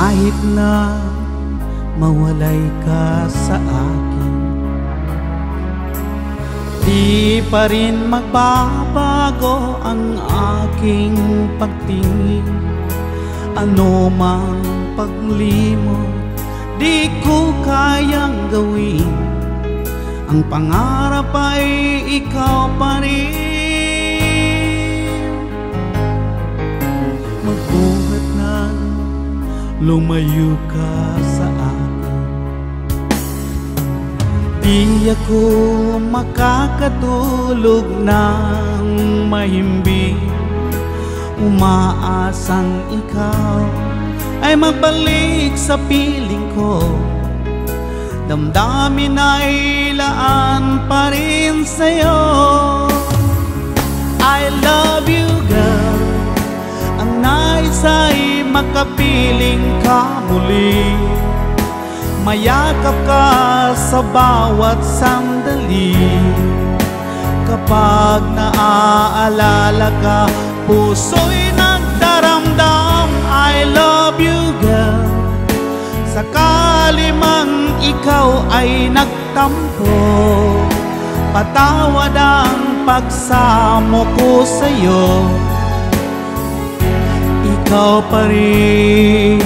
Kahit na mawalay ka sa akin, di pa rin magbabago ang aking pagtingin. Ano mang paglimot, di ko kayang gawin. Ang pangarap ay ikaw pa rin. Magbuhat na lumayo ka sa akin, di ako makakatulog ng mahimbing. Umaasang ikaw ay magbalik sa piling ko. Damdamin ay laan pa rin sa'yo. I love you, girl. Ang nais ay makapiling ka muli. Mayakap ka sa bawat sandali. Kapag naaalala ka, puso'y nagdaramdam. I love you, girl. Sakali mang ikaw ay nagtampo, patawad ang pagsamo ko sa'yo. Ikaw pa rin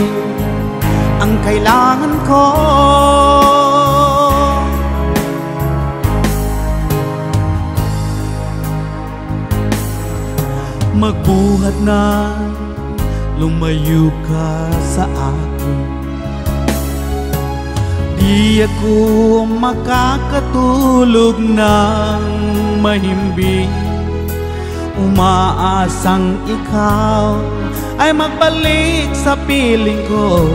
ang kailangan ko. Magbuhat na lumayo ka sa akin, di ako makakatulog ng mahimbing. Umaasang ikaw ay magbalik sa piling ko.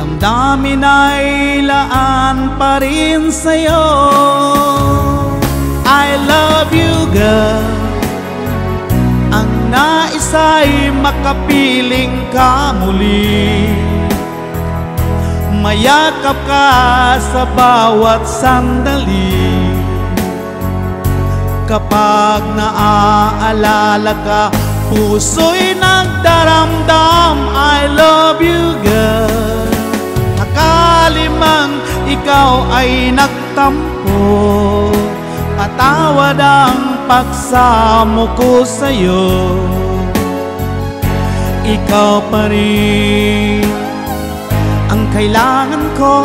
Damdamin ay laan pa rin sa'yo. I love you, girl. Ang nais ay makapiling ka muli. Mayakap ka sa bawat sandali. Kapag naaalala ka, puso'y nagdaramdam. I love you, girl. Sakali mang ikaw ay nagtampo, patawad ang pagsamo ko sa'yo. Ikaw pa rin ang kailangan ko.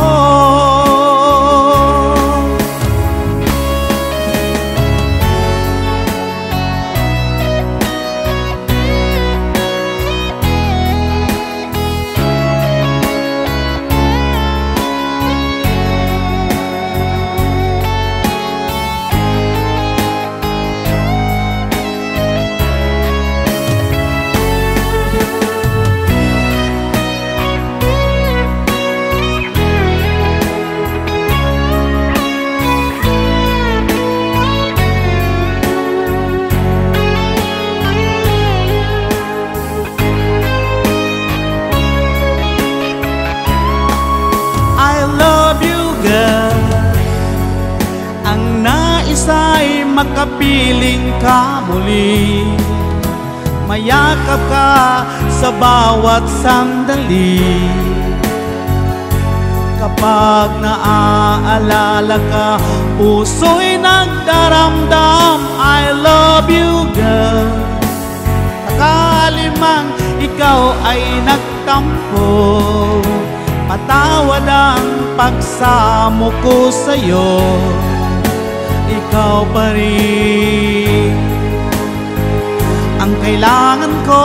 Ang nais ay makapiling ka muli. Mayakap ka sa bawat sandali. Kapag naaalala ka, puso'y nagdaramdam. I love you, girl. Sakali mang ikaw ay nagtampo, patawad ang pagsamo ko sa'yo. Ikaw pa rin ang kailangan ko.